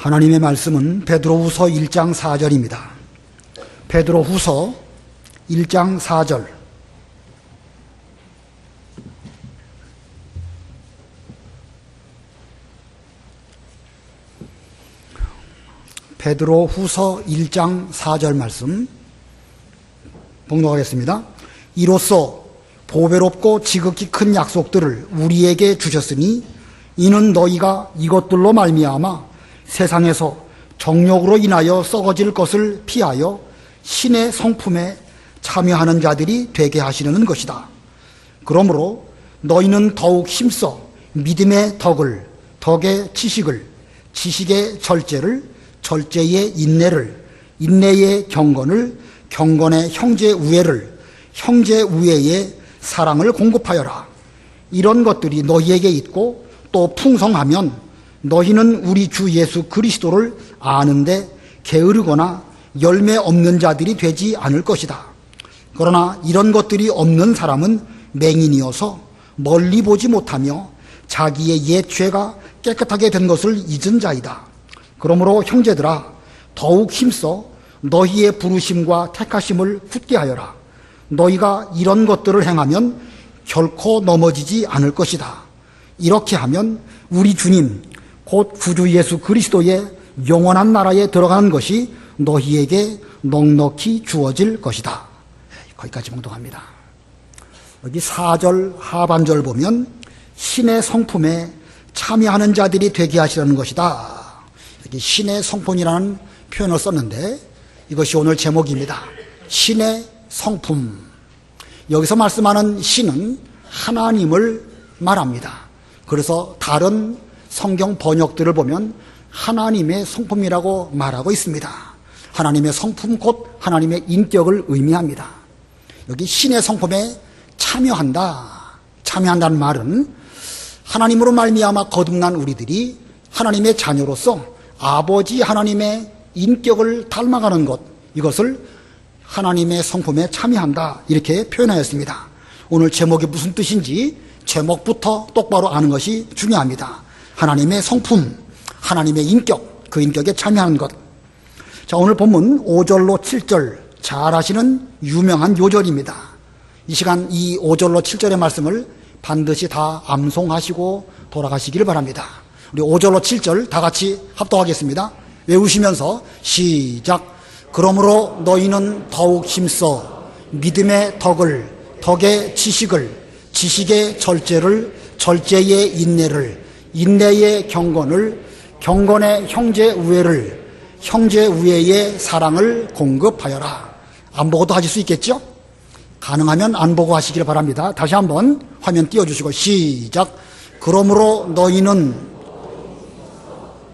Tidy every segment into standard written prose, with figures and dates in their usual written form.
하나님의 말씀은 베드로후서 1장 4절입니다. 베드로후서 1장 4절. 베드로후서 1장 4절 말씀 봉독하겠습니다. 이로써 보배롭고 지극히 큰 약속들을 우리에게 주셨으니 이는 너희가 이것들로 말미암아 세상에서 정욕으로 인하여 썩어질 것을 피하여 신의 성품에 참여하는 자들이 되게 하시려는 것이다. 그러므로 너희는 더욱 힘써 믿음의 덕을, 덕의 지식을, 지식의 절제를, 절제의 인내를, 인내의 경건을, 경건의 형제 우애를, 형제 우애의 사랑을 공급하여라. 이런 것들이 너희에게 있고 또 풍성하면 너희는 우리 주 예수 그리스도를 아는데 게으르거나 열매 없는 자들이 되지 않을 것이다. 그러나 이런 것들이 없는 사람은 맹인이어서 멀리 보지 못하며 자기의 옛 죄가 깨끗하게 된 것을 잊은 자이다. 그러므로 형제들아, 더욱 힘써 너희의 부르심과 택하심을 굳게 하여라. 너희가 이런 것들을 행하면 결코 넘어지지 않을 것이다. 이렇게 하면 우리 주님 곧 구주 예수 그리스도의 영원한 나라에 들어가는 것이 너희에게 넉넉히 주어질 것이다. 거기까지 봉독합니다. 여기 4절 하반절 보면 신의 성품에 참여하는 자들이 되게 하시려는 것이다. 여기 신의 성품이라는 표현을 썼는데 이것이 오늘 제목입니다. 신의 성품. 여기서 말씀하는 신은 하나님을 말합니다. 그래서 다른 성경 번역들을 보면 하나님의 성품이라고 말하고 있습니다. 하나님의 성품 곧 하나님의 인격을 의미합니다. 여기 신의 성품에 참여한다. 참여한다는 말은 하나님으로 말미암아 거듭난 우리들이 하나님의 자녀로서 아버지 하나님의 인격을 닮아가는 것, 이것을 하나님의 성품에 참여한다, 이렇게 표현하였습니다. 오늘 제목이 무슨 뜻인지 제목부터 똑바로 아는 것이 중요합니다. 하나님의 성품, 하나님의 인격, 그 인격에 참여하는 것. 자, 오늘 본문 5절로 7절 잘 아시는 유명한 요절입니다. 이 시간 이 5절로 7절의 말씀을 반드시 다 암송하시고 돌아가시기를 바랍니다. 우리 5절로 7절 다 같이 합독하겠습니다. 외우시면서 시작. 그러므로 너희는 더욱 힘써 믿음의 덕을, 덕의 지식을, 지식의 절제를, 절제의 인내를, 인내의 경건을, 경건의 형제 우애를, 형제 우애의 사랑을 공급하여라. 안 보고도 하실 수 있겠죠? 가능하면 안 보고 하시길 바랍니다. 다시 한번 화면 띄워주시고 시작. 그러므로 너희는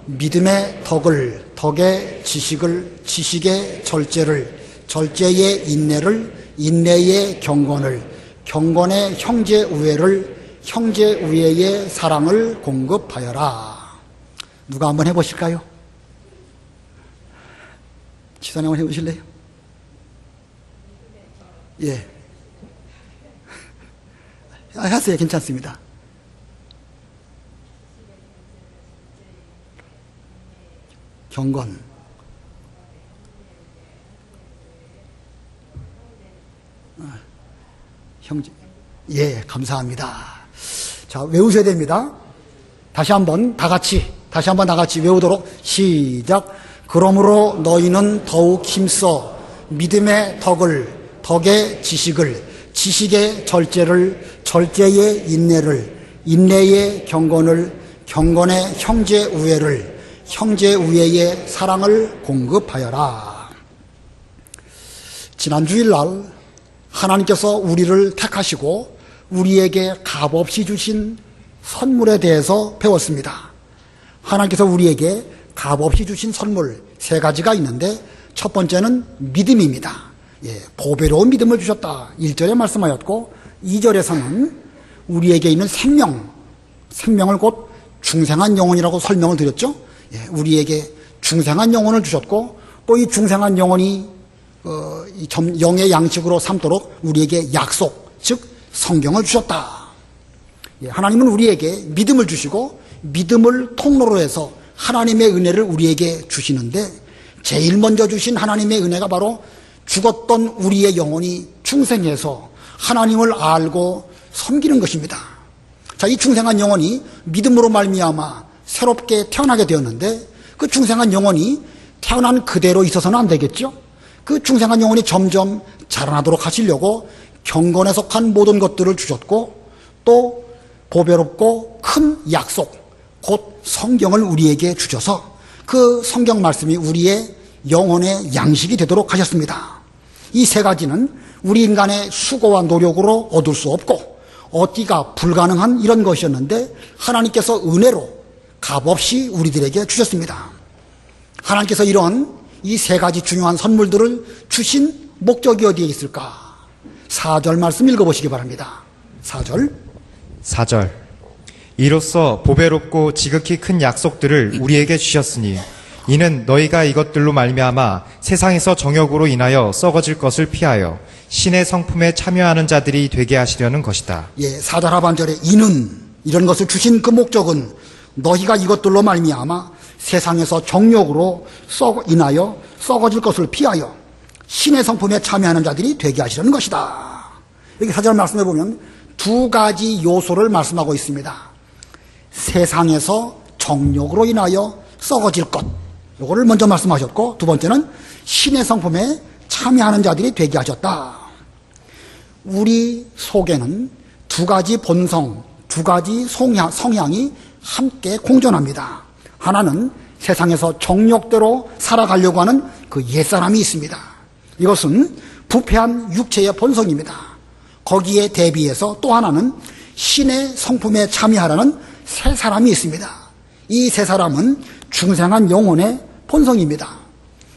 믿음의 덕을, 덕의 지식을, 지식의 절제를, 절제의 인내를, 인내의 경건을, 경건의 형제 우애를, 형제 우애의 사랑을 공급하여라. 누가 한번 해보실까요? 지선이 한번 해보실래요? 예. 하세요. 괜찮습니다. 경건. 형제. 예, 감사합니다. 자, 외우셔야 됩니다. 다시 한번 다 같이 외우도록 시작. 그러므로 너희는 더욱 힘써 믿음의 덕을, 덕의 지식을, 지식의 절제를, 절제의 인내를, 인내의 경건을, 경건의 형제 우애를, 형제 우애의 사랑을 공급하여라. 지난 주일날 하나님께서 우리를 택하시고 우리에게 값없이 주신 선물에 대해서 배웠습니다. 하나님께서 우리에게 값없이 주신 선물 3가지가 있는데 첫 번째는 믿음입니다. 예, 보배로운 믿음을 주셨다. 1절에 말씀하였고 2절에서는 우리에게 있는 생명을 곧 중생한 영혼이라고 설명을 드렸죠. 예, 우리에게 중생한 영혼을 주셨고 또 이 중생한 영혼이 영의 양식으로 삼도록 우리에게 약속, 즉 성경을 주셨다. 예, 하나님은 우리에게 믿음을 주시고 믿음을 통로로 해서 하나님의 은혜를 우리에게 주시는데 제일 먼저 주신 하나님의 은혜가 바로 죽었던 우리의 영혼이 중생해서 하나님을 알고 섬기는 것입니다. 자, 이 중생한 영혼이 믿음으로 말미암아 새롭게 태어나게 되었는데 그 중생한 영혼이 태어난 그대로 있어서는 안 되겠죠. 그 중생한 영혼이 점점 자라나도록 하시려고 경건에 속한 모든 것들을 주셨고 또 보배롭고 큰 약속 곧 성경을 우리에게 주셔서 그 성경 말씀이 우리의 영혼의 양식이 되도록 하셨습니다. 이 세 가지는 우리 인간의 수고와 노력으로 얻을 수 없고 얻기가 불가능한 이런 것이었는데 하나님께서 은혜로 값없이 우리들에게 주셨습니다. 하나님께서 이런 이 세 가지 중요한 선물들을 주신 목적이 어디에 있을까? 4절 말씀 읽어보시기 바랍니다. 4절 이로써 보배롭고 지극히 큰 약속들을 우리에게 주셨으니 이는 너희가 이것들로 말미암아 세상에서 정욕으로 인하여 썩어질 것을 피하여 신의 성품에 참여하는 자들이 되게 하시려는 것이다. 4절 하반절에 이는 이런 것을 주신 그 목적은 너희가 이것들로 말미암아 세상에서 정욕으로 인하여 썩어질 것을 피하여 신의 성품에 참여하는 자들이 되게 하시려는 것이다. 여기 4절 말씀해 보면 두 가지 요소를 말씀하고 있습니다. 세상에서 정욕으로 인하여 썩어질 것, 요거를 먼저 말씀하셨고 두 번째는 신의 성품에 참여하는 자들이 되게 하셨다. 우리 속에는 두 가지 본성, 두 가지 성향이 함께 공존합니다. 하나는 세상에서 정욕대로 살아가려고 하는 그 옛사람이 있습니다. 이것은 부패한 육체의 본성입니다. 거기에 대비해서 또 하나는 신의 성품에 참여하라는 새 사람이 있습니다. 이 새 사람은 중생한 영혼의 본성입니다.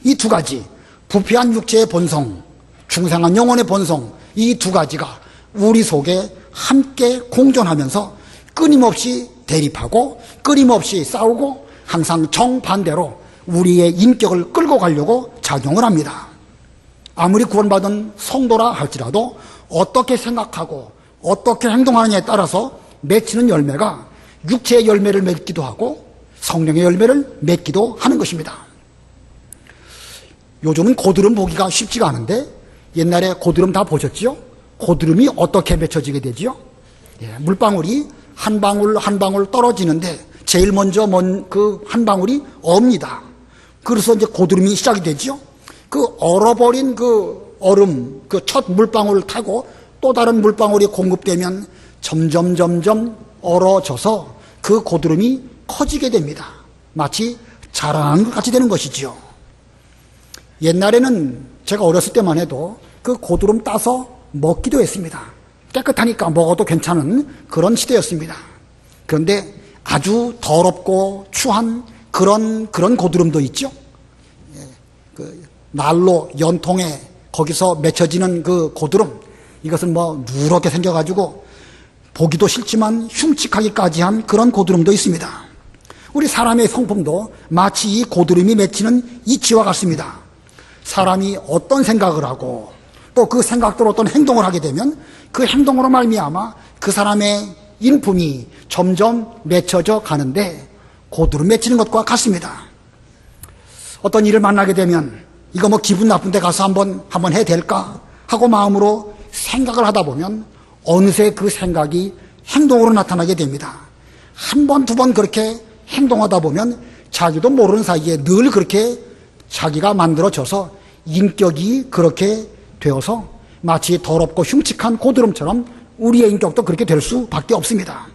이 두 가지, 부패한 육체의 본성, 중생한 영혼의 본성, 이 두 가지가 우리 속에 함께 공존하면서 끊임없이 대립하고 끊임없이 싸우고 항상 정반대로 우리의 인격을 끌고 가려고 작용을 합니다. 아무리 구원받은 성도라 할지라도 어떻게 생각하고 어떻게 행동하느냐에 따라서 맺히는 열매가 육체의 열매를 맺기도 하고 성령의 열매를 맺기도 하는 것입니다. 요즘은 고드름 보기가 쉽지가 않은데 옛날에 고드름 다 보셨지요? 고드름이 어떻게 맺혀지게 되지요? 물방울이 한 방울 한 방울 떨어지는데 제일 먼저 그 한 방울이 얼입니다. 그래서 이제 고드름이 시작이 되죠. 그 얼어버린 그 얼음, 그 첫 물방울을 타고 또 다른 물방울이 공급되면 점점 얼어져서 그 고드름이 커지게 됩니다. 마치 자라나는 것 같이 되는 것이지요. 옛날에는 제가 어렸을 때만 해도 그 고드름 따서 먹기도 했습니다. 깨끗하니까 먹어도 괜찮은 그런 시대였습니다. 그런데 아주 더럽고 추한 그런 고드름도 있죠. 그 난로, 연통에 거기서 맺혀지는 그 고드름, 이것은 뭐 누렇게 생겨가지고 보기도 싫지만 흉측하기까지 한 그런 고드름도 있습니다. 우리 사람의 성품도 마치 이 고드름이 맺히는 이치와 같습니다. 사람이 어떤 생각을 하고 또 그 생각대로 어떤 행동을 하게 되면 그 행동으로 말미암아 그 사람의 인품이 점점 맺혀져 가는데 고드름 맺히는 것과 같습니다. 어떤 일을 만나게 되면 이거 뭐 기분 나쁜데 가서 한번 해야 될까 하고 마음으로 생각을 하다 보면 어느새 그 생각이 행동으로 나타나게 됩니다. 한 번, 두 번 그렇게 행동하다 보면 자기도 모르는 사이에 늘 그렇게 자기가 만들어져서 인격이 그렇게 되어서 마치 더럽고 흉측한 고드름처럼 우리의 인격도 그렇게 될 수밖에 없습니다.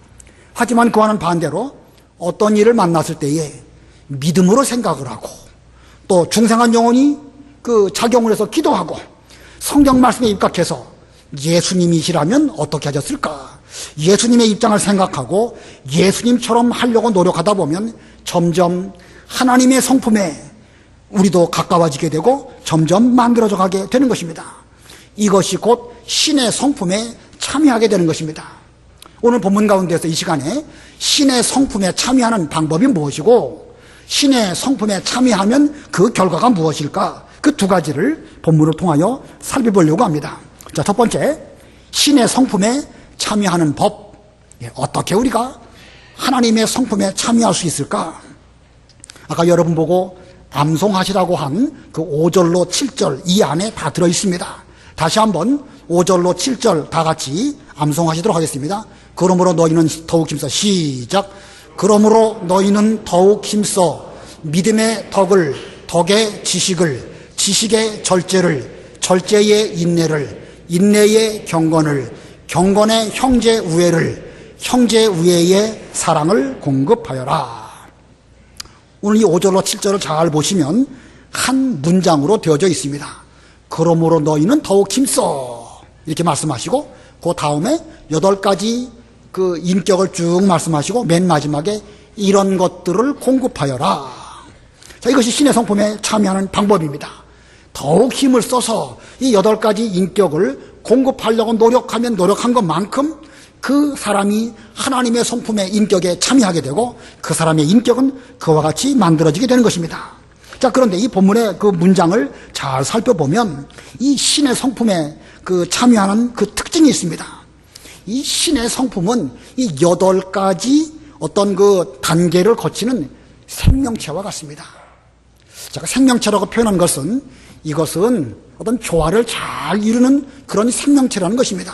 하지만 그와는 반대로 어떤 일을 만났을 때에 믿음으로 생각을 하고 또 중생한 영혼이 그 작용을 해서 기도하고 성경 말씀에 입각해서 예수님이시라면 어떻게 하셨을까? 예수님의 입장을 생각하고 예수님처럼 하려고 노력하다 보면 점점 하나님의 성품에 우리도 가까워지게 되고 점점 만들어져 가게 되는 것입니다. 이것이 곧 신의 성품에 참여하게 되는 것입니다. 오늘 본문 가운데서 이 시간에 신의 성품에 참여하는 방법이 무엇이고 신의 성품에 참여하면 그 결과가 무엇일까? 그 두 가지를 본문을 통하여 살펴보려고 합니다. 자, 첫 번째, 신의 성품에 참여하는 법. 어떻게 우리가 하나님의 성품에 참여할 수 있을까? 아까 여러분 보고 암송하시라고 한 그 5절로 7절 이 안에 다 들어 있습니다. 다시 한번 5절로 7절 다 같이 암송하시도록 하겠습니다. 그러므로 너희는 더욱 힘써. 시작. 그러므로 너희는 더욱 힘써 믿음의 덕을, 덕의 지식을, 지식의 절제를, 절제의 인내를, 인내의 경건을, 경건의 형제 우애를, 형제 우애의 사랑을 공급하여라. 오늘 이 5절로 7절을 잘 보시면 한 문장으로 되어져 있습니다. 그러므로 너희는 더욱 힘써 이렇게 말씀하시고 그 다음에 8가지 그 인격을 쭉 말씀하시고 맨 마지막에 이런 것들을 공급하여라. 자, 이것이 신의 성품에 참여하는 방법입니다. 더욱 힘을 써서 이 8가지 인격을 공급하려고 노력하면 노력한 것만큼 그 사람이 하나님의 성품의 인격에 참여하게 되고 그 사람의 인격은 그와 같이 만들어지게 되는 것입니다. 자, 그런데 이 본문의 그 문장을 잘 살펴보면 이 신의 성품에 그 참여하는 그 특징이 있습니다. 이 신의 성품은 이 8가지 어떤 그 단계를 거치는 생명체와 같습니다. 제가 생명체라고 표현한 것은 이것은 어떤 조화를 잘 이루는 그런 생명체라는 것입니다.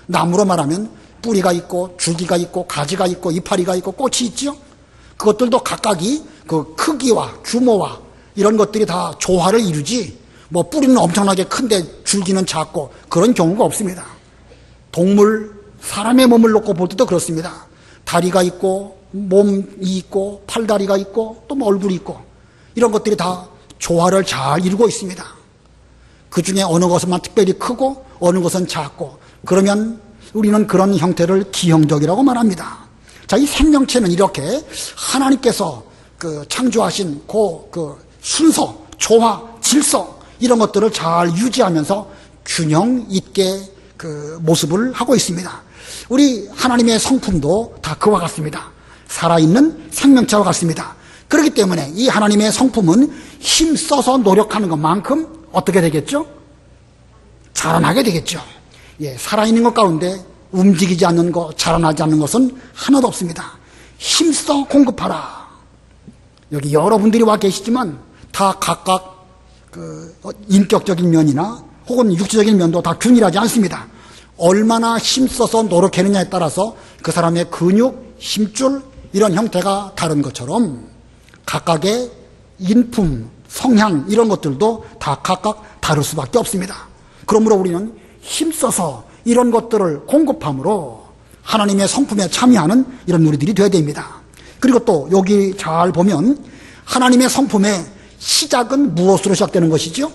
나무로 말하면 뿌리가 있고 줄기가 있고 가지가 있고 이파리가 있고 꽃이 있죠. 그것들도 각각이 그 크기와 규모와 이런 것들이 다 조화를 이루지 뭐 뿌리는 엄청나게 큰데 줄기는 작고 그런 경우가 없습니다. 동물, 사람의 몸을 놓고 볼 때도 그렇습니다. 다리가 있고 몸이 있고 팔다리가 있고 또 뭐 얼굴이 있고 이런 것들이 다 조화를 잘 이루고 있습니다. 그 중에 어느 것만 특별히 크고 어느 것은 작고 그러면 우리는 그런 형태를 기형적이라고 말합니다. 자, 이 생명체는 이렇게 하나님께서 그 창조하신 그 순서, 조화, 질서 이런 것들을 잘 유지하면서 균형 있게 그 모습을 하고 있습니다. 우리 하나님의 성품도 다 그와 같습니다. 살아있는 생명체와 같습니다. 그렇기 때문에 이 하나님의 성품은 힘써서 노력하는 것만큼 어떻게 되겠죠? 자라나게 되겠죠. 예, 살아있는 것 가운데 움직이지 않는 것, 자라나지 않는 것은 하나도 없습니다. 힘써 공급하라. 여기 여러분들이 와 계시지만 다 각각 그 인격적인 면이나 혹은 육체적인 면도 다 균일하지 않습니다. 얼마나 힘써서 노력했느냐에 따라서 그 사람의 근육, 힘줄 이런 형태가 다른 것처럼 각각의 인품, 성향 이런 것들도 다 각각 다를 수밖에 없습니다. 그러므로 우리는 힘써서 이런 것들을 공급함으로 하나님의 성품에 참여하는 이런 우리들이 되어야 됩니다. 그리고 또 여기 잘 보면 하나님의 성품의 시작은 무엇으로 시작되는 것이죠?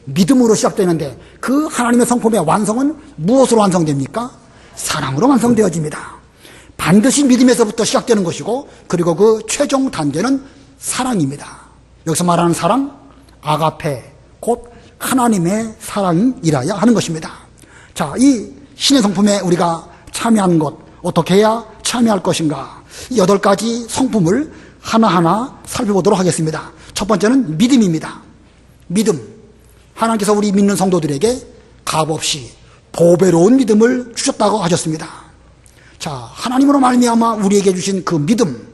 믿음으로 시작되는데 그 하나님의 성품의 완성은 무엇으로 완성됩니까? 사랑으로 완성되어집니다. 반드시 믿음에서부터 시작되는 것이고 그리고 그 최종 단계는 사랑입니다. 여기서 말하는 사랑, 아가페, 곧 하나님의 사랑이라야 하는 것입니다. 자, 이 신의 성품에 우리가 참여하는 것 어떻게 해야 참여할 것인가? 이 8가지 성품을 하나하나 살펴보도록 하겠습니다. 첫 번째는 믿음입니다. 믿음. 하나님께서 우리 믿는 성도들에게 값없이 보배로운 믿음을 주셨다고 하셨습니다. 자, 하나님으로 말미암아 우리에게 주신 그 믿음.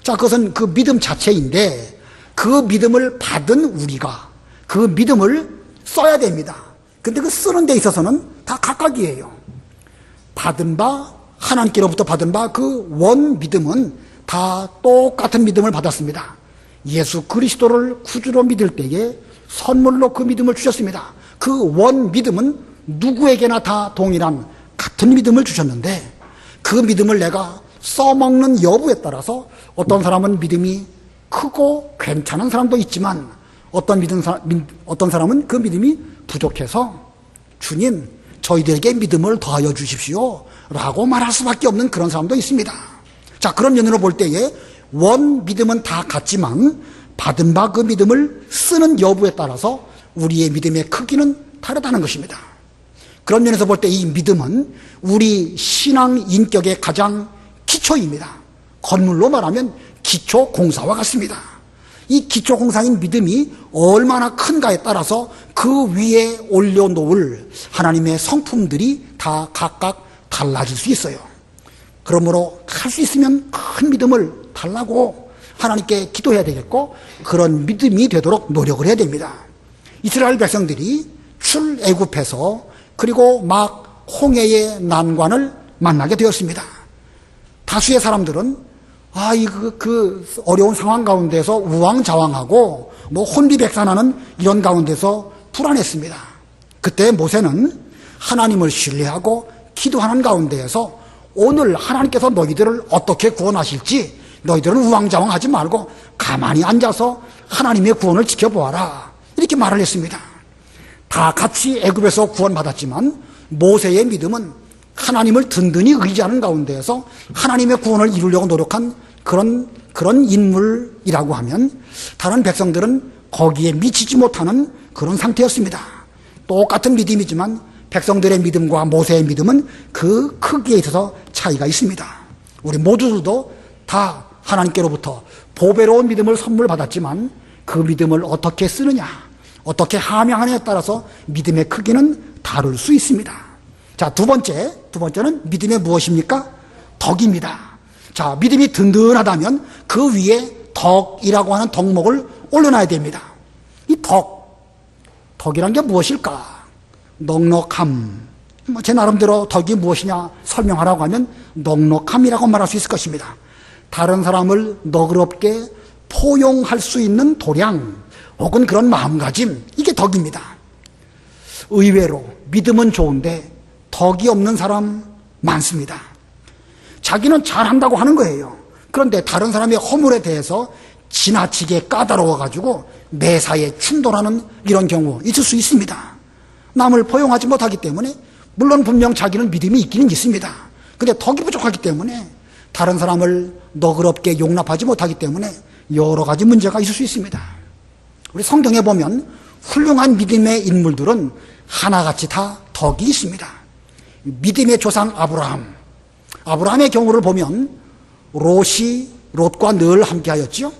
자, 그것은 그 믿음 자체인데 그 믿음을 받은 우리가 그 믿음을 써야 됩니다. 근데 그 쓰는 데 있어서는 다 각각이에요. 받은 바, 하나님께로부터 받은 바 그 원 믿음은 다 똑같은 믿음을 받았습니다. 예수 그리스도를 구주로 믿을 때에 선물로 그 믿음을 주셨습니다. 그 원 믿음은 누구에게나 다 동일한 같은 믿음을 주셨는데 그 믿음을 내가 써먹는 여부에 따라서 어떤 사람은 믿음이 크고 괜찮은 사람도 있지만 어떤 사람은 그 믿음이 부족해서 주님 저희들에게 믿음을 더하여 주십시오 라고 말할 수밖에 없는 그런 사람도 있습니다. 자, 그런 면으로 볼 때에 원 믿음은 다 같지만 받은 바 그 믿음을 쓰는 여부에 따라서 우리의 믿음의 크기는 다르다는 것입니다. 그런 면에서 볼 때 이 믿음은 우리 신앙 인격의 가장 기초입니다. 건물로 말하면 기초 공사와 같습니다. 이 기초 공사인 믿음이 얼마나 큰가에 따라서 그 위에 올려놓을 하나님의 성품들이 다 각각 달라질 수 있어요. 그러므로 할 수 있으면 큰 믿음을 달라고 하나님께 기도해야 되겠고 그런 믿음이 되도록 노력을 해야 됩니다. 이스라엘 백성들이 출애굽해서 그리고 막 홍해의 난관을 만나게 되었습니다. 다수의 사람들은 그 어려운 상황 가운데서 우왕좌왕하고 혼비백산하는 이런 가운데서 불안했습니다. 그때 모세는 하나님을 신뢰하고 기도하는 가운데에서 오늘 하나님께서 너희들을 어떻게 구원하실지 너희들은 우왕좌왕하지 말고 가만히 앉아서 하나님의 구원을 지켜보아라, 이렇게 말을 했습니다. 다 같이 애굽에서 구원받았지만 모세의 믿음은 하나님을 든든히 의지하는 가운데에서 하나님의 구원을 이루려고 노력한 그런 인물이라고 하면 다른 백성들은 거기에 미치지 못하는 그런 상태였습니다. 똑같은 믿음이지만 백성들의 믿음과 모세의 믿음은 그 크기에 있어서 차이가 있습니다. 우리 모두들도 다 하나님께로부터 보배로운 믿음을 선물 받았지만 그 믿음을 어떻게 쓰느냐, 어떻게 함양하느냐에 따라서 믿음의 크기는 다를 수 있습니다. 자, 두 번째는 믿음의 무엇입니까? 덕입니다. 자, 믿음이 든든하다면 그 위에 덕이라고 하는 덕목을 올려놔야 됩니다. 이 덕이란 게 무엇일까? 넉넉함. 제 나름대로 덕이 무엇이냐 설명하라고 하면 넉넉함이라고 말할 수 있을 것입니다. 다른 사람을 너그럽게 포용할 수 있는 도량 혹은 그런 마음가짐, 이게 덕입니다. 의외로 믿음은 좋은데 덕이 없는 사람 많습니다. 자기는 잘한다고 하는 거예요. 그런데 다른 사람의 허물에 대해서 지나치게 까다로워가지고 매사에 충돌하는 이런 경우 있을 수 있습니다. 남을 포용하지 못하기 때문에 물론 분명 자기는 믿음이 있기는 있습니다. 근데 덕이 부족하기 때문에 다른 사람을 너그럽게 용납하지 못하기 때문에 여러 가지 문제가 있을 수 있습니다. 우리 성경에 보면 훌륭한 믿음의 인물들은 하나같이 다 덕이 있습니다. 믿음의 조상 아브라함의 경우를 보면 롯과 늘 함께하였죠.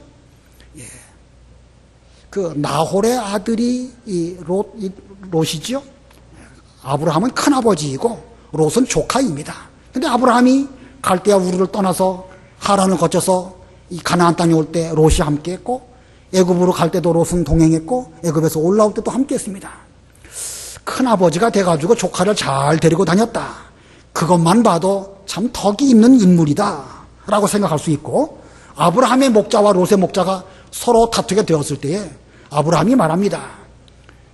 그 나홀의 아들이 롯이죠. 아브라함은 큰아버지이고 롯은 조카입니다. 근데 아브라함이 갈대아 우르를 떠나서 하란을 거쳐서 이 가나안 땅에 올 때 롯이 함께했고, 애굽으로 갈 때도 롯은 동행했고, 애굽에서 올라올 때도 함께했습니다. 큰아버지가 돼가지고 조카를 잘 데리고 다녔다. 그것만 봐도 참 덕이 있는 인물이다 라고 생각할 수 있고, 아브라함의 목자와 롯의 목자가 서로 다투게 되었을 때에 아브라함이 말합니다.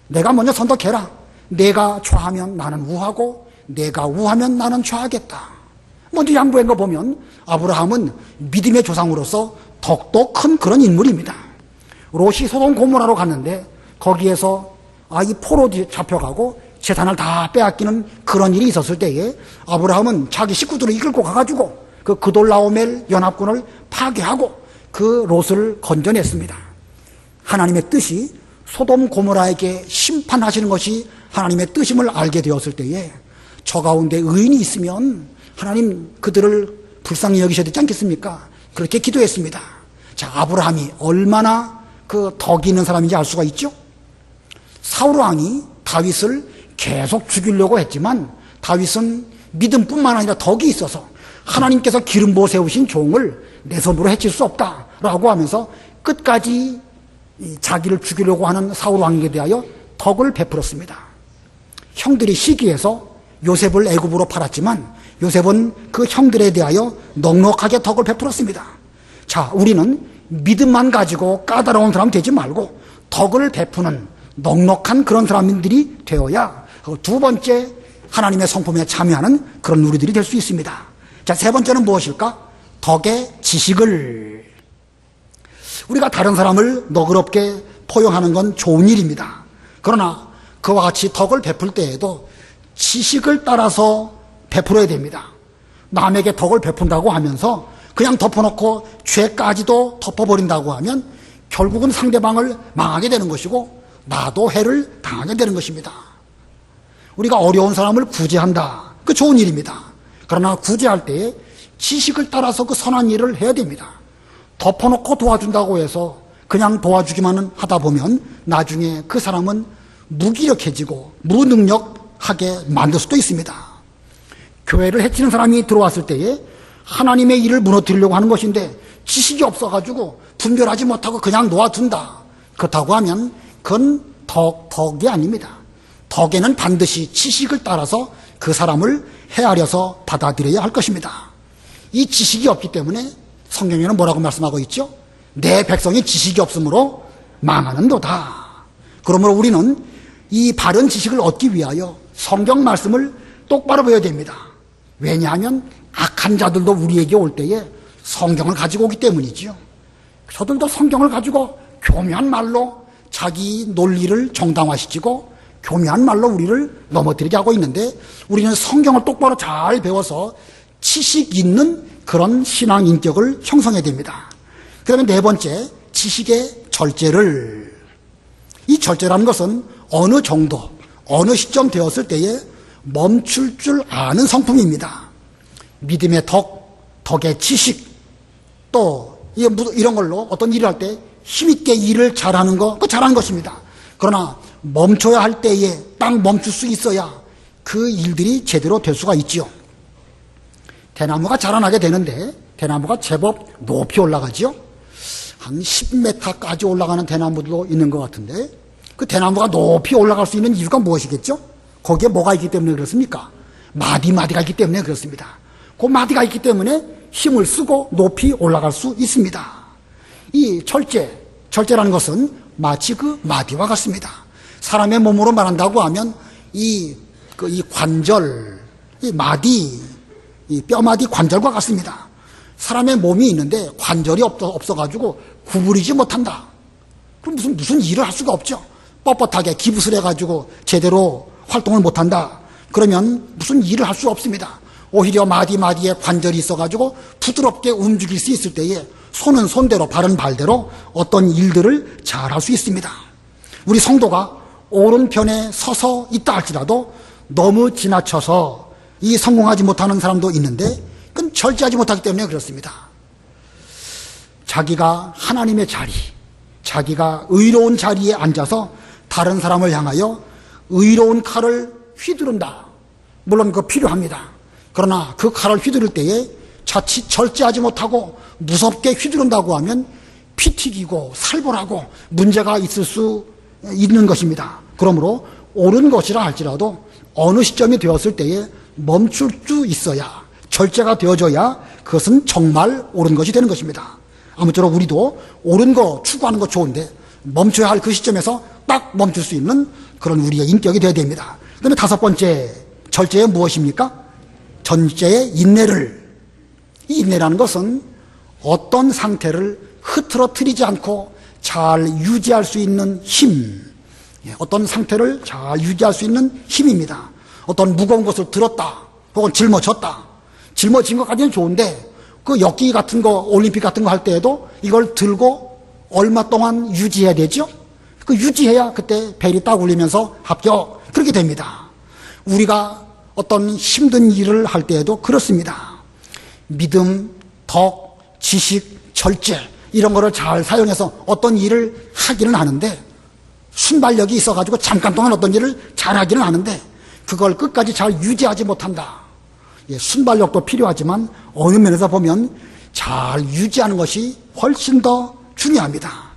내가 먼저 선택해라. 내가 좌하면 나는 우하고 내가 우하면 나는 좌하겠다. 먼저 양보한 거 보면 아브라함은 믿음의 조상으로서 덕도 큰 그런 인물입니다. 롯이 소돔 고모라로 갔는데 거기에서 이 포로 잡혀가고 재산을 다 빼앗기는 그런 일이 있었을 때에 아브라함은 자기 식구들을 이끌고 가가지고 그 그돌라오멜 연합군을 파괴하고 그 롯을 건져냈습니다. 하나님의 뜻이 소돔 고모라에게 심판하시는 것이 하나님의 뜻임을 알게 되었을 때에 저 가운데 의인이 있으면 하나님 그들을 불쌍히 여기셔야 되지 않겠습니까? 그렇게 기도했습니다. 자, 아브라함이 얼마나 그 덕이 있는 사람인지 알 수가 있죠? 사울 왕이 다윗을 계속 죽이려고 했지만 다윗은 믿음뿐만 아니라 덕이 있어서 하나님께서 기름 부어 세우신 종을 내 손으로 해칠 수 없다라고 하면서 끝까지 자기를 죽이려고 하는 사울 왕에게 대하여 덕을 베풀었습니다. 형들이 시기해서 요셉을 애굽으로 팔았지만 요셉은 그 형들에 대하여 넉넉하게 덕을 베풀었습니다. 자, 우리는 믿음만 가지고 까다로운 사람 되지 말고 덕을 베푸는 넉넉한 그런 사람들이 되어야 두 번째 하나님의 성품에 참여하는 그런 우리들이 될 수 있습니다. 자, 세 번째는 무엇일까? 덕의 지식을. 우리가 다른 사람을 너그럽게 포용하는 건 좋은 일입니다. 그러나 그와 같이 덕을 베풀 때에도 지식을 따라서 베풀어야 됩니다. 남에게 덕을 베푼다고 하면서 그냥 덮어놓고 죄까지도 덮어버린다고 하면 결국은 상대방을 망하게 되는 것이고 나도 해를 당하게 되는 것입니다. 우리가 어려운 사람을 구제한다. 그 좋은 일입니다. 그러나 구제할 때에 지식을 따라서 그 선한 일을 해야 됩니다. 덮어놓고 도와준다고 해서 그냥 도와주기만 하다 보면 나중에 그 사람은 무기력해지고 무능력하게 만들 수도 있습니다. 교회를 해치는 사람이 들어왔을 때에 하나님의 일을 무너뜨리려고 하는 것인데 지식이 없어가지고 분별하지 못하고 그냥 놓아둔다. 그렇다고 하면 그건 덕이 아닙니다. 덕에는 반드시 지식을 따라서 그 사람을 헤아려서 받아들여야 할 것입니다. 이 지식이 없기 때문에 성경에는 뭐라고 말씀하고 있죠? 내 백성이 지식이 없으므로 망하는도다. 그러므로 우리는 이 바른 지식을 얻기 위하여 성경 말씀을 똑바로 배워야 됩니다. 왜냐하면 악한 자들도 우리에게 올 때에 성경을 가지고 오기 때문이지요. 저들도 성경을 가지고 교묘한 말로 자기 논리를 정당화시키고 교묘한 말로 우리를 넘어뜨리게 하고 있는데, 우리는 성경을 똑바로 잘 배워서 지식 있는 그런 신앙 인격을 형성해야 됩니다. 그 다음에 네 번째, 지식의 절제를. 이 절제라는 것은 어느 정도, 어느 시점 되었을 때에 멈출 줄 아는 성품입니다. 믿음의 덕의 지식, 또 이런 걸로 어떤 일을 할 때 힘있게 일을 잘하는 거, 그거 잘하는 것입니다. 그러나 멈춰야 할 때에 딱 멈출 수 있어야 그 일들이 제대로 될 수가 있지요. 대나무가 자라나게 되는데 대나무가 제법 높이 올라가지요. 한 10m까지 올라가는 대나무도 있는 것 같은데, 그 대나무가 높이 올라갈 수 있는 이유가 무엇이겠죠? 거기에 뭐가 있기 때문에 그렇습니까? 마디가 있기 때문에 그렇습니다. 그 마디가 있기 때문에 힘을 쓰고 높이 올라갈 수 있습니다. 이 절제라는 것은 마치 그 마디와 같습니다. 사람의 몸으로 말한다고 하면 이 관절, 이 마디, 이 뼈마디 관절과 같습니다. 사람의 몸이 있는데 관절이 없어가지고 구부리지 못한다. 그럼 무슨 일을 할 수가 없죠. 뻣뻣하게 기부술 해가지고 제대로 활동을 못한다. 그러면 무슨 일을 할 수 없습니다. 오히려 마디에 관절이 있어가지고 부드럽게 움직일 수 있을 때에 손은 손대로, 발은 발대로 어떤 일들을 잘 할 수 있습니다. 우리 성도가 오른편에 서서 있다 할지라도 너무 지나쳐서 이 성공하지 못하는 사람도 있는데, 그건 절제하지 못하기 때문에 그렇습니다. 자기가 하나님의 자리, 자기가 의로운 자리에 앉아서 다른 사람을 향하여 의로운 칼을 휘두른다. 물론 그거 필요합니다. 그러나 그 칼을 휘두를 때에 자칫 절제하지 못하고 무섭게 휘두른다고 하면 피 튀기고 살벌하고 문제가 있을 수 있는 것입니다. 그러므로 옳은 것이라 할지라도 어느 시점이 되었을 때에 멈출 수 있어야, 절제가 되어져야 그것은 정말 옳은 것이 되는 것입니다. 아무쪼록 우리도 옳은 거 추구하는 거 좋은데 멈춰야 할 그 시점에서 딱 멈출 수 있는 그런 우리의 인격이 되어야 됩니다. 그 다음에 다섯 번째, 절제의 무엇입니까? 절제의 인내를. 이 인내라는 것은 어떤 상태를 흐트러뜨리지 않고 잘 유지할 수 있는 힘, 어떤 상태를 잘 유지할 수 있는 힘입니다. 어떤 무거운 것을 들었다 혹은 짊어졌다. 짊어진 것까지는 좋은데 그 역기 같은 거, 올림픽 같은 거 할 때에도 이걸 들고 얼마 동안 유지해야 되죠? 그 유지해야 그때 벨이 딱 울리면서 합격, 그렇게 됩니다. 우리가 어떤 힘든 일을 할 때에도 그렇습니다. 믿음, 덕, 지식, 절제 이런 거를 잘 사용해서 어떤 일을 하기는 하는데, 순발력이 있어가지고 잠깐 동안 어떤 일을 잘하기는 하는데 그걸 끝까지 잘 유지하지 못한다. 순발력도 필요하지만 어느 면에서 보면 잘 유지하는 것이 훨씬 더 중요합니다.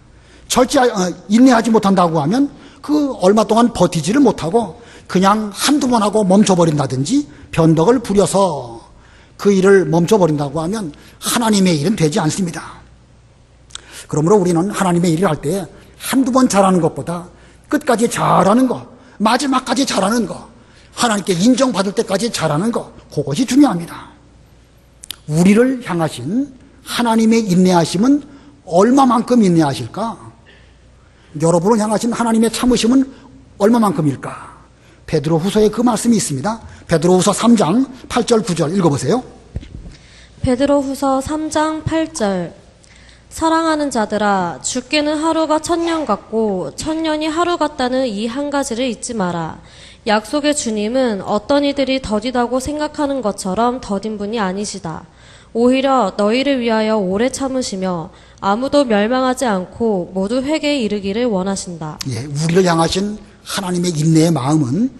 인내하지 못한다고 하면 그 얼마 동안 버티지를 못하고 그냥 한두 번 하고 멈춰버린다든지 변덕을 부려서 그 일을 멈춰버린다고 하면 하나님의 일은 되지 않습니다. 그러므로 우리는 하나님의 일을 할 때 한두 번 잘하는 것보다 끝까지 잘하는 것, 마지막까지 잘하는 것, 하나님께 인정받을 때까지 잘하는 것, 그것이 중요합니다. 우리를 향하신 하나님의 인내하심은 얼마만큼 인내하실까? 여러분을 향하신 하나님의 참으심은 얼마만큼일까? 베드로후서에 그 말씀이 있습니다. 베드로후서 3장 8절 9절 읽어보세요. 베드로후서 3장 8절. 사랑하는 자들아, 죽게는 하루가 1000년 같고 1000년이 하루 같다는 이 한 가지를 잊지 마라. 약속의 주님은 어떤 이들이 더디다고 생각하는 것처럼 더딘 분이 아니시다. 오히려 너희를 위하여 오래 참으시며 아무도 멸망하지 않고 모두 회개에 이르기를 원하신다. 우리를 향하신 하나님의 인내의 마음은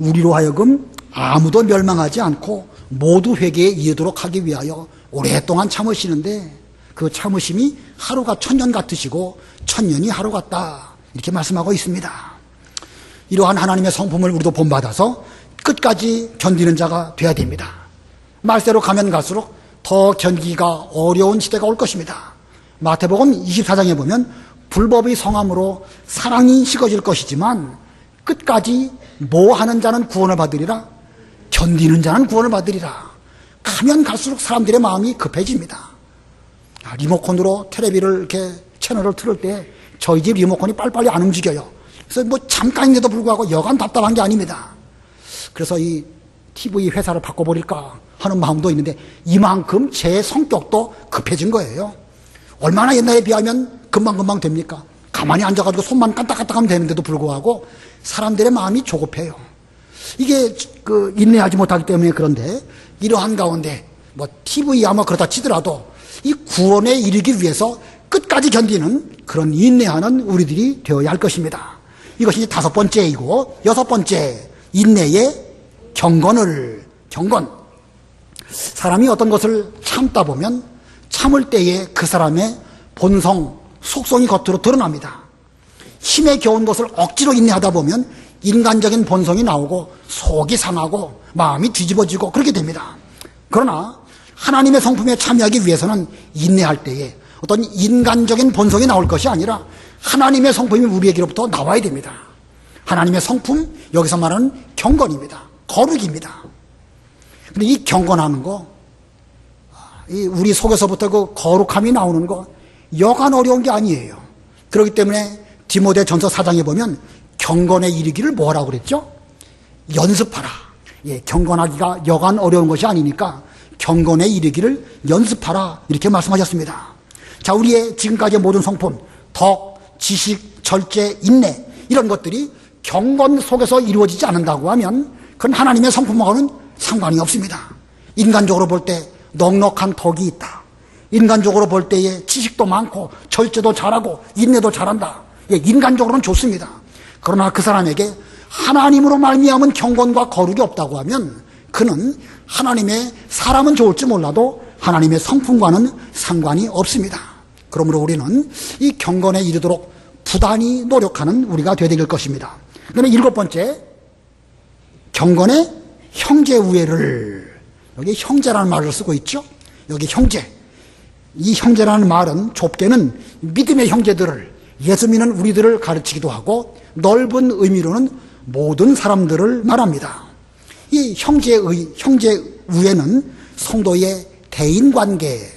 우리로 하여금 아무도 멸망하지 않고 모두 회개에 이르도록 하기 위하여 오랫동안 참으시는데, 그 참으심이 하루가 천년 같으시고 천년이 하루 같다. 이렇게 말씀하고 있습니다. 이러한 하나님의 성품을 우리도 본받아서 끝까지 견디는 자가 돼야 됩니다. 말세로 가면 갈수록 더 견디기가 어려운 시대가 올 것입니다. 마태복음 24장에 보면 불법의 성함으로 사랑이 식어질 것이지만 끝까지 모하는 자는 구원을 받으리라, 견디는 자는 구원을 받으리라. 가면 갈수록 사람들의 마음이 급해집니다. 리모컨으로 텔레비를 이렇게 채널을 틀을 때 저희 집 리모컨이 빨리빨리 안 움직여요. 그래서 뭐 잠깐인데도 불구하고 여간 답답한 게 아닙니다. 그래서 이 TV 회사를 바꿔버릴까 하는 마음도 있는데 이만큼 제 성격도 급해진 거예요. 얼마나 옛날에 비하면 금방금방 됩니까? 가만히 앉아가지고 손만 까딱까딱하면 되는데도 불구하고 사람들의 마음이 조급해요. 이게 인내하지 못하기 때문에 그런데 이러한 가운데 뭐 TV 아마 그렇다 치더라도 이 구원에 이르기 위해서 끝까지 견디는 그런 인내하는 우리들이 되어야 할 것입니다. 이것이 다섯 번째이고 여섯 번째, 인내의 경건. 사람이 어떤 것을 참다 보면 참을 때에 그 사람의 본성, 속성이 겉으로 드러납니다. 힘에 겨운 것을 억지로 인내하다 보면 인간적인 본성이 나오고 속이 상하고 마음이 뒤집어지고 그렇게 됩니다. 그러나 하나님의 성품에 참여하기 위해서는 인내할 때에 어떤 인간적인 본성이 나올 것이 아니라 하나님의 성품이 우리에게로부터 나와야 됩니다. 하나님의 성품, 여기서 말하는 경건입니다. 거룩입니다. 근데 이 경건하는 거, 우리 속에서부터 그 거룩함이 나오는 거 여간 어려운 게 아니에요. 그렇기 때문에 디모데 전서 4장에 보면 경건에 이르기를 뭐라고 그랬죠? 연습하라. 경건하기가 여간 어려운 것이 아니니까 경건에 이르기를 연습하라. 이렇게 말씀하셨습니다. 자, 우리의 지금까지의 모든 성품, 덕, 지식, 절제, 인내 이런 것들이 경건 속에서 이루어지지 않는다고 하면 그건 하나님의 성품하고는 상관이 없습니다. 인간적으로 볼 때 넉넉한 덕이 있다. 인간적으로 볼 때에 지식도 많고 절제도 잘하고 인내도 잘한다. 인간적으로는 좋습니다. 그러나 그 사람에게 하나님으로 말미암은 경건과 거룩이 없다고 하면 그는 하나님의 사람은 좋을지 몰라도 하나님의 성품과는 상관이 없습니다. 그러므로 우리는 이 경건에 이르도록 부단히 노력하는 우리가 되어야 될 것입니다. 그 다음에 일곱 번째, 경건의 형제 우애를, 여기 형제라는 말을 쓰고 있죠. 여기 형제, 이 형제라는 말은 좁게는 믿음의 형제들을, 예수 믿는 우리들을 가르치기도 하고 넓은 의미로는 모든 사람들을 말합니다. 이 형제 우애는 성도의 대인관계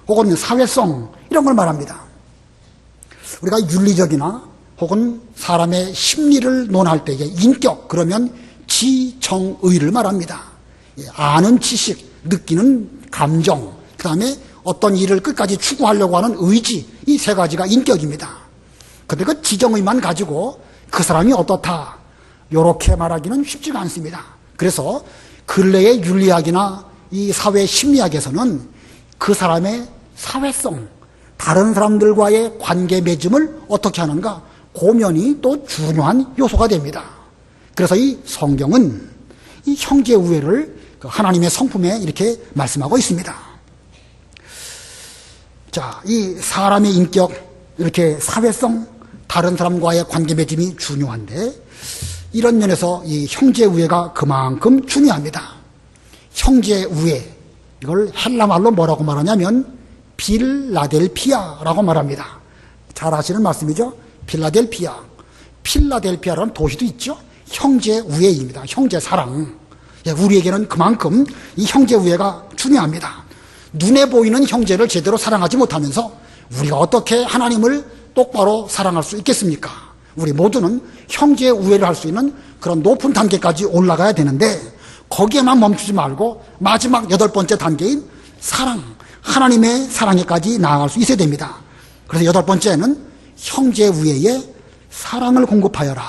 혹은 사회성 이런 걸 말합니다. 우리가 윤리적이나 혹은 사람의 심리를 논할 때에 인격, 그러면 지정의를 말합니다. 아는 지식, 느끼는 감정, 그 다음에 어떤 일을 끝까지 추구하려고 하는 의지, 이 세 가지가 인격입니다. 그런데 그 지정의만 가지고 그 사람이 어떻다, 이렇게 말하기는 쉽지가 않습니다. 그래서 근래의 윤리학이나 이 사회 심리학에서는 그 사람의 사회성, 다른 사람들과의 관계 맺음을 어떻게 하는가, 고면이 또 중요한 요소가 됩니다. 그래서 이 성경은 이 형제 우애를 하나님의 성품에 이렇게 말씀하고 있습니다. 자, 이 사람의 인격, 이렇게 사회성, 다른 사람과의 관계 맺음이 중요한데 이런 면에서 이 형제 우애가 그만큼 중요합니다. 형제 우애, 이걸 헬라말로 뭐라고 말하냐면 빌라델피아라고 말합니다. 잘 아시는 말씀이죠. 필라델피아라는 도시도 있죠. 형제 우애입니다. 형제 사랑. 우리에게는 그만큼 이 형제 우애가 중요합니다. 눈에 보이는 형제를 제대로 사랑하지 못하면서 우리가 어떻게 하나님을 똑바로 사랑할 수 있겠습니까? 우리 모두는 형제 우애를 할 수 있는 그런 높은 단계까지 올라가야 되는데 거기에만 멈추지 말고 마지막 8번째 단계인 사랑, 하나님의 사랑에까지 나아갈 수 있어야 됩니다. 그래서 8번째는 형제 우애에 사랑을 공급하여라.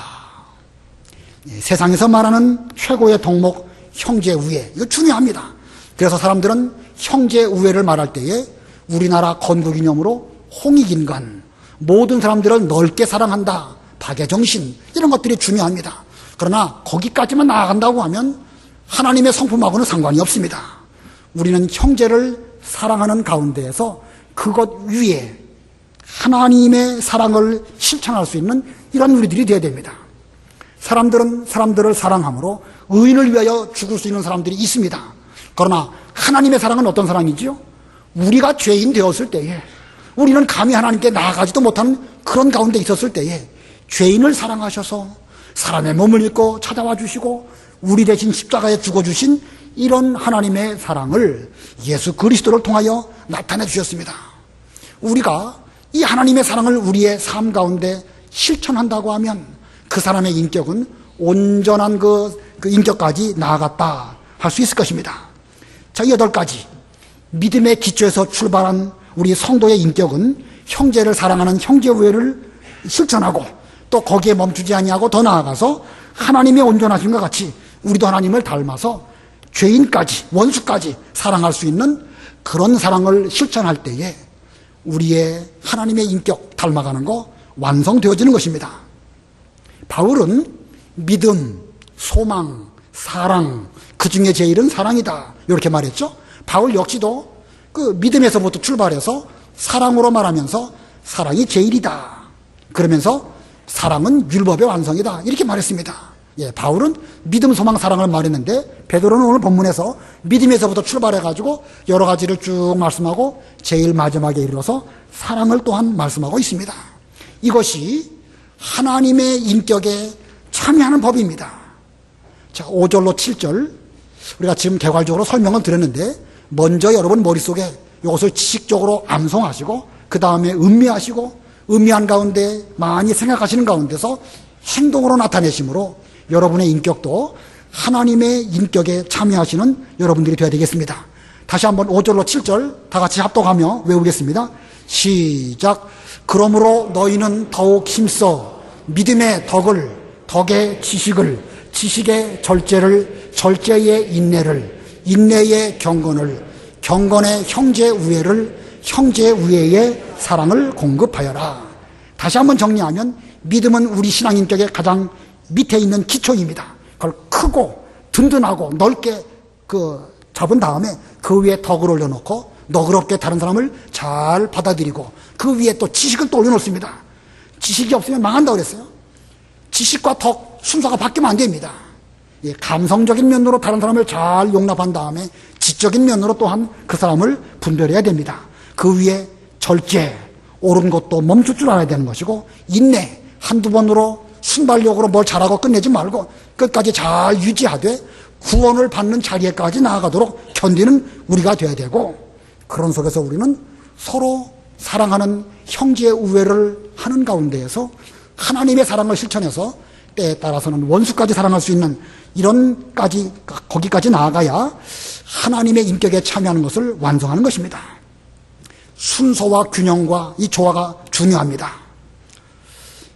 세상에서 말하는 최고의 덕목 형제 우애, 이거 중요합니다. 그래서 사람들은 형제 우애를 말할 때에 우리나라 건국이념으로 홍익인간, 모든 사람들을 넓게 사랑한다, 박애정신, 이런 것들이 중요합니다. 그러나 거기까지만 나아간다고 하면 하나님의 성품하고는 상관이 없습니다. 우리는 형제를 사랑하는 가운데에서 그것 위에 하나님의 사랑을 실천할 수 있는 이런 우리들이 되어야 됩니다. 사람들은 사람들을 사랑함으로 의인을 위하여 죽을 수 있는 사람들이 있습니다. 그러나 하나님의 사랑은 어떤 사랑이지요? 우리가 죄인 되었을 때에, 우리는 감히 하나님께 나아가지도 못하는 그런 가운데 있었을 때에 죄인을 사랑하셔서 사람의 몸을 입고 찾아와 주시고 우리 대신 십자가에 죽어주신 이런 하나님의 사랑을 예수 그리스도를 통하여 나타내 주셨습니다. 우리가 이 하나님의 사랑을 우리의 삶 가운데 실천한다고 하면 그 사람의 인격은 온전한 그 인격까지 나아갔다 할 수 있을 것입니다. 자, 8가지 믿음의 기초에서 출발한 우리 성도의 인격은 형제를 사랑하는 형제 우애를 실천하고 또 거기에 멈추지 아니하고 더 나아가서 하나님의 온전하심과 같이 우리도 하나님을 닮아서 죄인까지 원수까지 사랑할 수 있는 그런 사랑을 실천할 때에 우리의 하나님의 인격 닮아가는 거 완성되어지는 것입니다. 바울은 믿음, 소망, 사랑, 그 중에 제일은 사랑이다 이렇게 말했죠. 바울 역시도 그 믿음에서부터 출발해서 사랑으로 말하면서 사랑이 제일이다 그러면서 사랑은 율법의 완성이다 이렇게 말했습니다. 예, 바울은 믿음, 소망, 사랑을 말했는데 베드로는 오늘 본문에서 믿음에서부터 출발해가지고 여러 가지를 쭉 말씀하고 제일 마지막에 이르러서 사랑을 또한 말씀하고 있습니다. 이것이 하나님의 인격에 참여하는 법입니다. 자, 5절로 7절 우리가 지금 개괄적으로 설명을 드렸는데 먼저 여러분 머릿속에 이것을 지식적으로 암송하시고 그 다음에 음미하시고 음미한 가운데 많이 생각하시는 가운데서 행동으로 나타내심으로 여러분의 인격도 하나님의 인격에 참여하시는 여러분들이 되어야 되겠습니다. 다시 한번 5절로 7절 다 같이 합독하며 외우겠습니다. 시작. 그러므로 너희는 더욱 힘써 믿음의 덕을, 덕의 지식을, 지식의 절제를, 절제의 인내를, 인내의 경건을, 경건의 형제 우애를, 형제 우애의 사랑을 공급하여라. 다시 한번 정리하면 믿음은 우리 신앙 인격의 가장 밑에 있는 기초입니다. 그걸 크고 든든하고 넓게 잡은 다음에 그 위에 덕을 올려놓고 너그럽게 다른 사람을 잘 받아들이고 그 위에 또 지식을 또 올려놓습니다. 지식이 없으면 망한다고 그랬어요. 지식과 덕 순서가 바뀌면 안 됩니다. 예, 감성적인 면으로 다른 사람을 잘 용납한 다음에 지적인 면으로 또한 그 사람을 분별해야 됩니다. 그 위에 절제, 옳은 것도 멈출 줄 알아야 되는 것이고 인내, 한두 번으로 순발력으로 뭘 잘하고 끝내지 말고 끝까지 잘 유지하되 구원을 받는 자리에까지 나아가도록 견디는 우리가 돼야 되고 그런 속에서 우리는 서로 사랑하는 형제의 우애를 하는 가운데에서 하나님의 사랑을 실천해서 때에 따라서는 원수까지 사랑할 수 있는 거기까지 나아가야 하나님의 인격에 참여하는 것을 완성하는 것입니다. 순서와 균형과 이 조화가 중요합니다.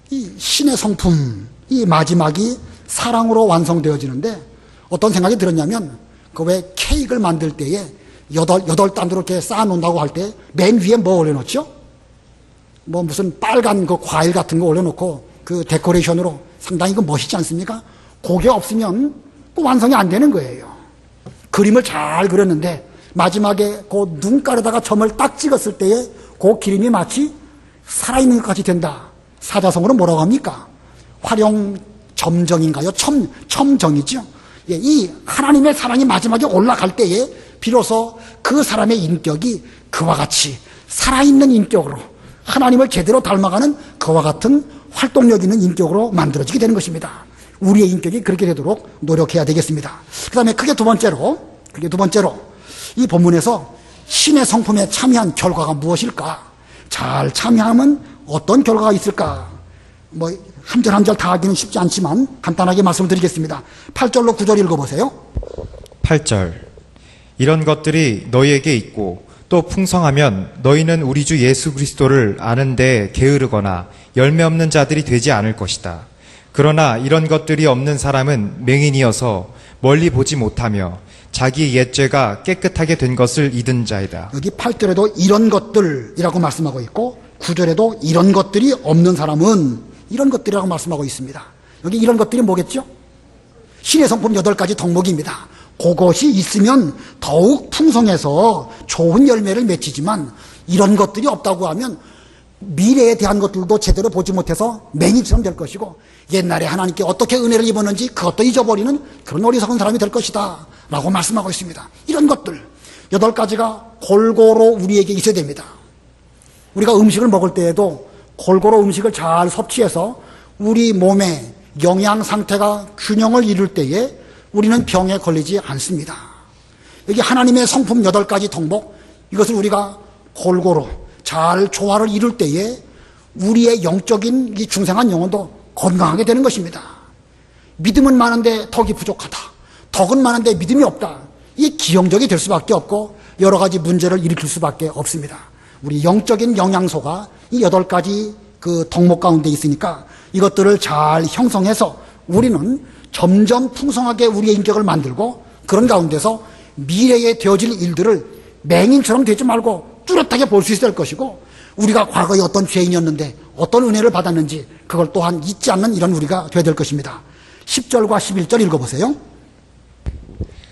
이 신의 성품, 이 마지막이 사랑으로 완성되어지는데 어떤 생각이 들었냐면 그 왜 케이크를 만들 때에 여덟 단으로 이렇게 쌓아놓는다고 할 때 맨 위에 뭐 올려놓죠? 뭐 무슨 빨간 그 과일 같은 거 올려놓고 그 데코레이션으로 상당히 그 멋있지 않습니까? 그게 없으면 그 완성이 안 되는 거예요. 그림을 잘 그렸는데 마지막에 그 눈가에다가 점을 딱 찍었을 때에 그 그림이 마치 살아있는 것 같이 된다. 사자성어로 뭐라고 합니까? 활용점정인가요? 첨정이죠. 예, 이 하나님의 사랑이 마지막에 올라갈 때에 비로소 그 사람의 인격이 그와 같이 살아있는 인격으로 하나님을 제대로 닮아가는 그와 같은 활동력 있는 인격으로 만들어지게 되는 것입니다. 우리의 인격이 그렇게 되도록 노력해야 되겠습니다. 그 다음에 크게 두 번째로 이 본문에서 신의 성품에 참여한 결과가 무엇일까? 잘 참여하면 어떤 결과가 있을까? 뭐 한 절 한 절 다 하기는 쉽지 않지만 간단하게 말씀드리겠습니다. 8절로 9절 읽어보세요. 8절. 이런 것들이 너희에게 있고 또 풍성하면 너희는 우리 주 예수 그리스도를 아는데 게으르거나 열매 없는 자들이 되지 않을 것이다. 그러나 이런 것들이 없는 사람은 맹인이어서 멀리 보지 못하며 자기 옛죄가 깨끗하게 된 것을 잊은 자이다. 여기 8절에도 이런 것들이라고 말씀하고 있고 9절에도 이런 것들이 없는 사람은 이런 것들이라고 말씀하고 있습니다. 여기 이런 것들이 뭐겠죠? 신의 성품 8가지 덕목입니다. 그것이 있으면 더욱 풍성해서 좋은 열매를 맺히지만 이런 것들이 없다고 하면 미래에 대한 것들도 제대로 보지 못해서 맹인처럼 될 것이고 옛날에 하나님께 어떻게 은혜를 입었는지 그것도 잊어버리는 그런 어리석은 사람이 될 것이다 라고 말씀하고 있습니다. 이런 것들 8가지가 골고루 우리에게 있어야 됩니다. 우리가 음식을 먹을 때에도 골고루 음식을 잘 섭취해서 우리 몸의 영양 상태가 균형을 이룰 때에 우리는 병에 걸리지 않습니다. 여기 하나님의 성품 8가지 덕목, 이것을 우리가 골고루 잘 조화를 이룰 때에 우리의 영적인 이 중생한 영혼도 건강하게 되는 것입니다. 믿음은 많은데 덕이 부족하다. 덕은 많은데 믿음이 없다. 이게 기형적이 될 수밖에 없고 여러 가지 문제를 일으킬 수밖에 없습니다. 우리 영적인 영양소가 이 8가지 그 덕목 가운데 있으니까 이것들을 잘 형성해서 우리는 점점 풍성하게 우리의 인격을 만들고 그런 가운데서 미래에 되어질 일들을 맹인처럼 되지 말고 뚜렷하게 볼 수 있을 것이고 우리가 과거에 어떤 죄인이었는데 어떤 은혜를 받았는지 그걸 또한 잊지 않는 이런 우리가 되어야 될 것입니다. 10절과 11절 읽어보세요.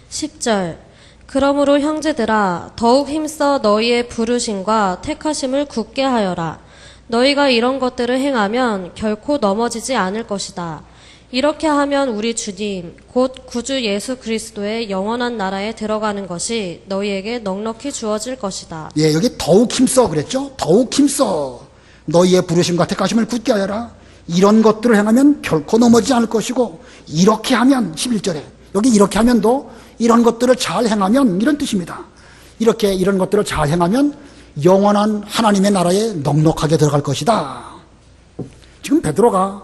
10절 그러므로 형제들아 더욱 힘써 너희의 부르심과 택하심을 굳게 하여라. 너희가 이런 것들을 행하면 결코 넘어지지 않을 것이다. 이렇게 하면 우리 주님 곧 구주 예수 그리스도의 영원한 나라에 들어가는 것이 너희에게 넉넉히 주어질 것이다. 예, 여기 더욱 힘써 그랬죠? 더욱 힘써 너희의 부르심과 택하심을 굳게 하여라. 이런 것들을 행하면 결코 넘어지지 않을 것이고 이렇게 하면 11절에 여기 이렇게 하면도 이런 것들을 잘 행하면 이런 뜻입니다. 이렇게 이런 것들을 잘 행하면 영원한 하나님의 나라에 넉넉하게 들어갈 것이다. 지금 베드로가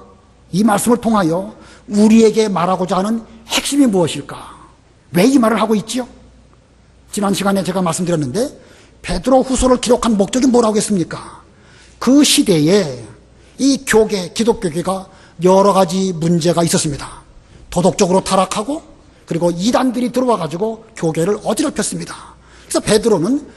이 말씀을 통하여 우리에게 말하고자 하는 핵심이 무엇일까? 왜 이 말을 하고 있지요? 지난 시간에 제가 말씀드렸는데 베드로 후서를 기록한 목적이 뭐라고 했습니까? 그 시대에 이 교계, 기독교계가 여러 가지 문제가 있었습니다. 도덕적으로 타락하고 그리고 이단들이 들어와 가지고 교계를 어지럽혔습니다. 그래서 베드로는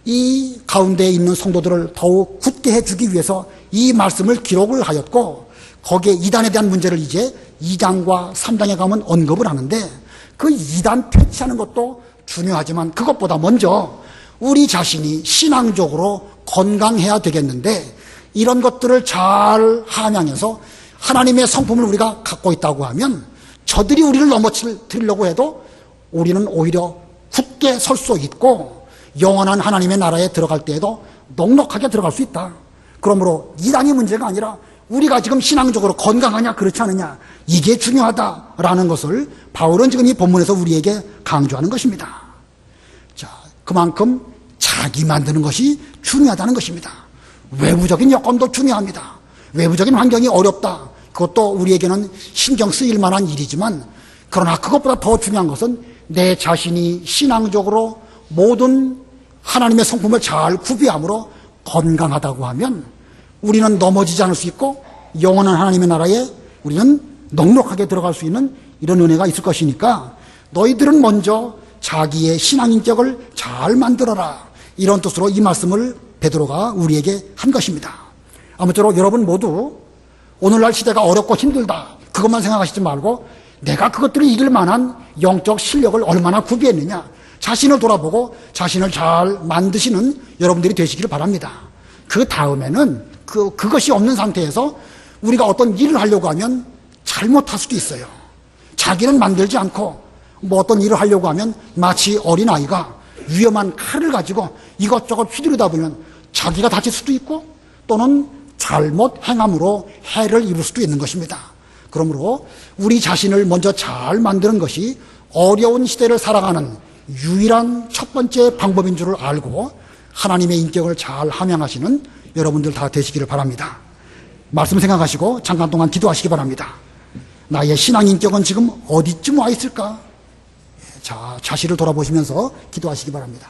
이 가운데에 있는 성도들을 더욱 굳게 해주기 위해서 이 말씀을 기록을 하였고 거기에 이단에 대한 문제를 이제 2장과 3장에 가면 언급을 하는데 그 이단 퇴치하는 것도 중요하지만 그것보다 먼저 우리 자신이 신앙적으로 건강해야 되겠는데 이런 것들을 잘 함양해서 하나님의 성품을 우리가 갖고 있다고 하면 저들이 우리를 넘어뜨리려고 해도 우리는 오히려 굳게 설 수 있고 영원한 하나님의 나라에 들어갈 때에도 넉넉하게 들어갈 수 있다. 그러므로 이단이 문제가 아니라 우리가 지금 신앙적으로 건강하냐 그렇지 않느냐 이게 중요하다라는 것을 바울은 지금 이 본문에서 우리에게 강조하는 것입니다. 자, 그만큼 자기 만드는 것이 중요하다는 것입니다. 외부적인 여건도 중요합니다. 외부적인 환경이 어렵다. 그것도 우리에게는 신경 쓰일 만한 일이지만 그러나 그것보다 더 중요한 것은 내 자신이 신앙적으로 모든 하나님의 성품을 잘 구비함으로 건강하다고 하면 우리는 넘어지지 않을 수 있고 영원한 하나님의 나라에 우리는 넉넉하게 들어갈 수 있는 이런 은혜가 있을 것이니까 너희들은 먼저 자기의 신앙 인격을 잘 만들어라. 이런 뜻으로 이 말씀을 베드로가 우리에게 한 것입니다. 아무쪼록 여러분 모두 오늘날 시대가 어렵고 힘들다. 그것만 생각하시지 말고 내가 그것들을 이길 만한 영적 실력을 얼마나 구비했느냐. 자신을 돌아보고 자신을 잘 만드시는 여러분들이 되시기를 바랍니다. 그 다음에는 그것이 없는 상태에서 우리가 어떤 일을 하려고 하면 잘못할 수도 있어요. 자기는 만들지 않고 뭐 어떤 일을 하려고 하면 마치 어린아이가 위험한 칼을 가지고 이것저것 휘두르다 보면 자기가 다칠 수도 있고 또는 잘못 행함으로 해를 입을 수도 있는 것입니다. 그러므로 우리 자신을 먼저 잘 만드는 것이 어려운 시대를 살아가는 유일한 첫 번째 방법인 줄을 알고 하나님의 인격을 잘 함양하시는 여러분들 다 되시기를 바랍니다. 말씀 생각하시고 잠깐 동안 기도하시기 바랍니다. 나의 신앙 인격은 지금 어디쯤 와 있을까? 자, 자신을 돌아보시면서 기도하시기 바랍니다.